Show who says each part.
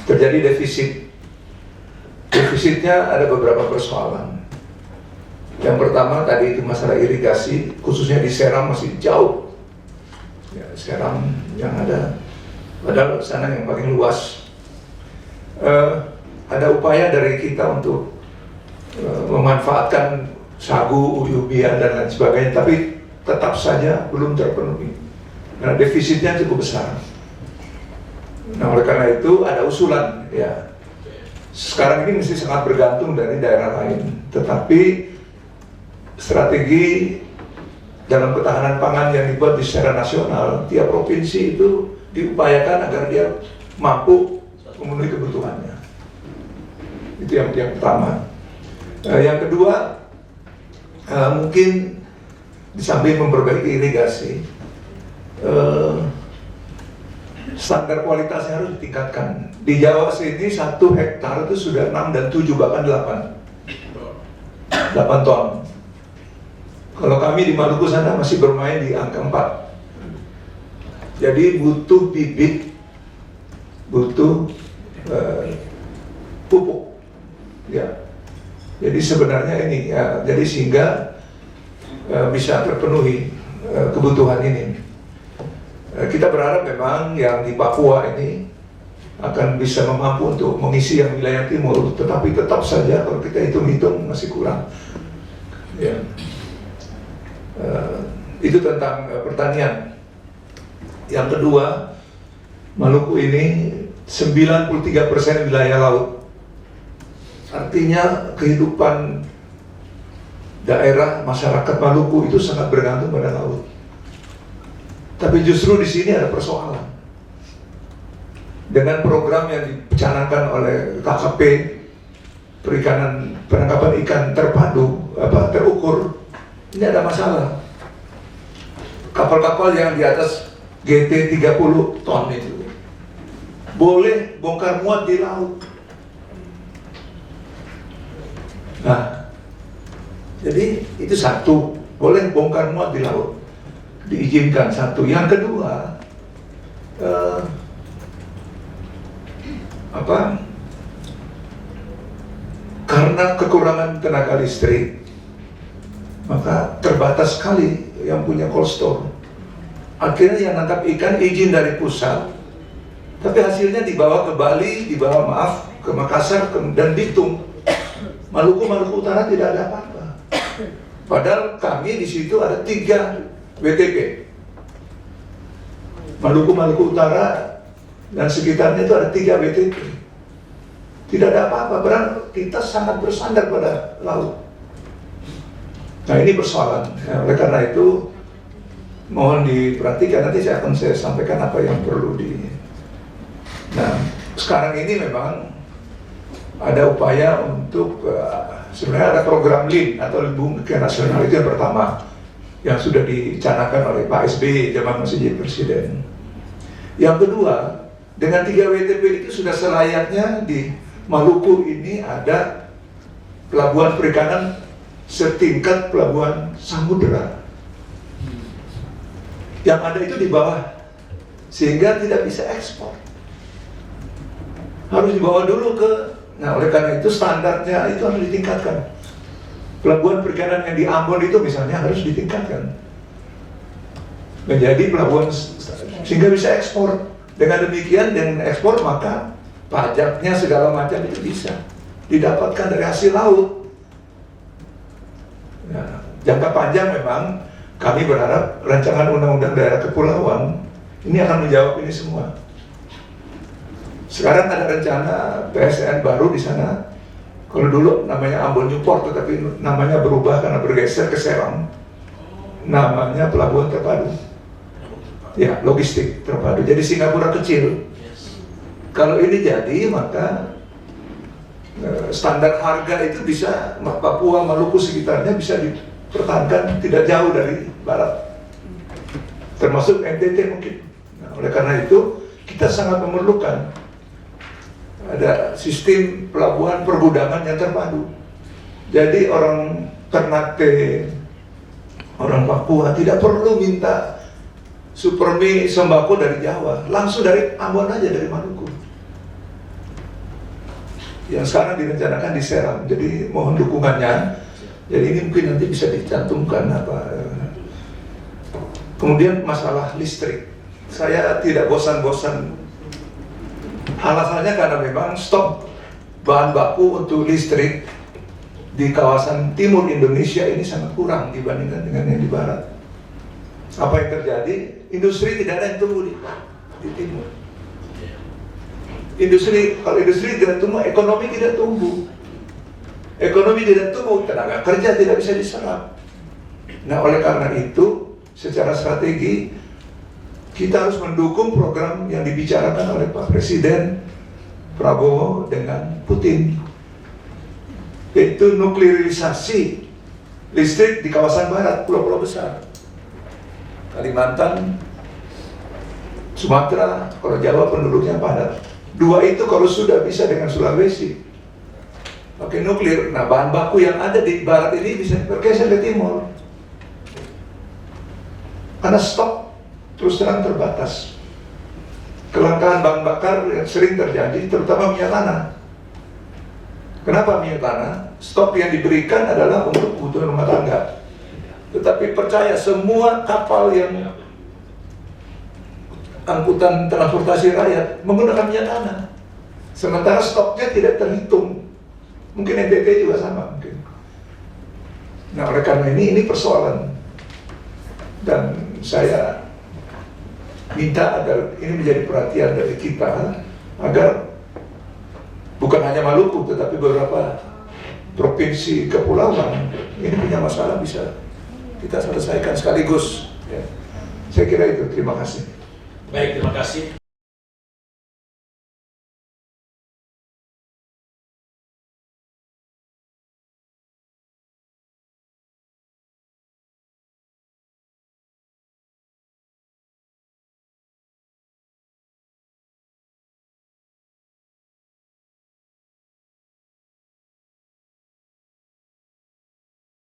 Speaker 1: terjadi defisit. Defisitnya ada beberapa persoalan. Yang pertama tadi itu masalah irigasi, khususnya di Seram masih jauh. Ya, Seram yang ada, padahal sana yang paling luas. Ada upaya dari kita untuk memanfaatkan sagu, uyubian dan lain sebagainya, tapi tetap saja belum terpenuhi. Nah, defisitnya cukup besar. Nah, oleh karena itu ada usulan, ya. Sekarang ini mesti sangat bergantung dari daerah lain, tetapi strategi dalam ketahanan pangan yang dibuat di secara nasional, tiap provinsi itu diupayakan agar dia mampu memenuhi kebutuhannya. Itu yang pertama. Yang kedua, mungkin di samping memperbaiki irigasi, standar kualitasnya harus ditingkatkan. Di Jawa sini 1 hektar itu sudah 6 dan 7 bahkan 8 ton. Kalau kami di Maluku sana masih bermain di angka 4. Jadi butuh bibit, butuh pupuk, ya. Jadi sebenarnya ini, ya, jadi sehingga bisa terpenuhi kebutuhan ini. Kita berharap memang yang di Papua ini akan bisa mampu untuk mengisi yang wilayah timur, tetapi tetap saja kalau kita hitung-hitung masih kurang. Ya. Itu tentang pertanian. Yang kedua, Maluku ini 93% wilayah laut. Artinya kehidupan daerah masyarakat Maluku itu sangat bergantung pada laut. Tapi justru di sini ada persoalan. Dengan program yang dicanangkan oleh KKP, perikanan penangkapan ikan terpadu, terukur, ini ada masalah. Kapal-kapal yang di atas GT 30 ton itu boleh bongkar muat di laut. Nah, jadi itu satu, boleh bongkar muat di laut, diizinkan satu. Yang kedua, karena kekurangan tenaga listrik, maka terbatas sekali yang punya cold store. Akhirnya yang nangkap ikan izin dari pusat, tapi hasilnya dibawa ke Bali, ke Makassar, dan Bitung. Maluku Utara tidak ada apa-apa. Padahal kami di situ ada 3 WTP. Maluku Utara dan sekitarnya itu ada 3 WTP. Tidak ada apa-apa, berarti kita sangat bersandar pada laut. Nah, ini persoalan. Ya, oleh karena itu mohon diperhatikan, nanti saya akan sampaikan apa yang perlu Nah, sekarang ini memang ada upaya untuk sebenarnya ada program LIN atau Lindung Nasional, itu yang pertama yang sudah dicanangkan oleh Pak SBY zaman masih jadi presiden. Yang kedua, dengan 3 WTP itu sudah selayaknya di Maluku ini ada pelabuhan perikanan setingkat pelabuhan samudera. Yang ada itu di bawah, sehingga tidak bisa ekspor. Harus dibawa dulu ke. Nah, oleh karena itu standarnya itu harus ditingkatkan. Pelabuhan perikanan yang di Ambon itu misalnya harus ditingkatkan menjadi pelabuhan sehingga bisa ekspor. Dengan demikian, dengan ekspor maka pajaknya segala macam itu bisa didapatkan dari hasil laut. Nah, jangka panjang memang kami berharap rancangan undang-undang daerah kepulauan ini akan menjawab ini semua. Sekarang ada rencana PSN baru di sana. Kalau dulu namanya Ambon Newport, tetapi namanya berubah karena bergeser ke Serang. Namanya Pelabuhan Terpadu. Ya, logistik terpadu. Jadi Singapura kecil. Kalau ini jadi, maka standar harga itu bisa Papua, Maluku sekitarnya bisa dipertahankan tidak jauh dari barat. Termasuk NTT mungkin. Nah, oleh karena itu kita sangat memerlukan ada sistem pelabuhan pergudangan yang terpadu. Jadi orang Ternate, orang Papua tidak perlu minta supermi sembako dari Jawa, langsung dari Ambon aja, dari Maluku. yang sekarang direncanakan di Seram. Jadi mohon dukungannya. Jadi ini mungkin nanti bisa dicantumkan apa. Kemudian masalah listrik, saya tidak bosan-bosan. Alasannya karena memang stok bahan baku untuk listrik di kawasan timur Indonesia ini sangat kurang dibandingkan dengan yang di barat. Apa yang terjadi? Industri tidak ada yang tumbuh di timur. Kalau industri tidak tumbuh, ekonomi tidak tumbuh. Ekonomi tidak tumbuh, tenaga kerja tidak bisa diserap. Nah, oleh karena itu, secara strategi kita harus mendukung program yang dibicarakan oleh Pak Presiden Prabowo dengan Putin, yaitu nuklirisasi listrik di kawasan barat, pulau-pulau besar, Kalimantan, Sumatera. Kalau Jawa penduduknya padat. Dua itu kalau sudah bisa dengan Sulawesi pakai nuklir, nah bahan baku yang ada di barat ini bisa bergeser ke timur. Karena stok terus terang terbatas. Kelangkaan bahan bakar yang sering terjadi, terutama minyak tanah. Kenapa minyak tanah? Stok yang diberikan adalah untuk kebutuhan rumah tangga. Tetapi percaya, semua kapal yang angkutan transportasi rakyat menggunakan minyak tanah. Sementara stoknya tidak terhitung. Mungkin NTT juga sama mungkin. Nah, oleh karena ini persoalan. Dan saya minta agar ini menjadi perhatian dari kita, agar bukan hanya Maluku tetapi beberapa provinsi kepulauan ini punya masalah bisa kita selesaikan sekaligus. Ya. Saya kira itu. Terima kasih.
Speaker 2: Baik, terima kasih.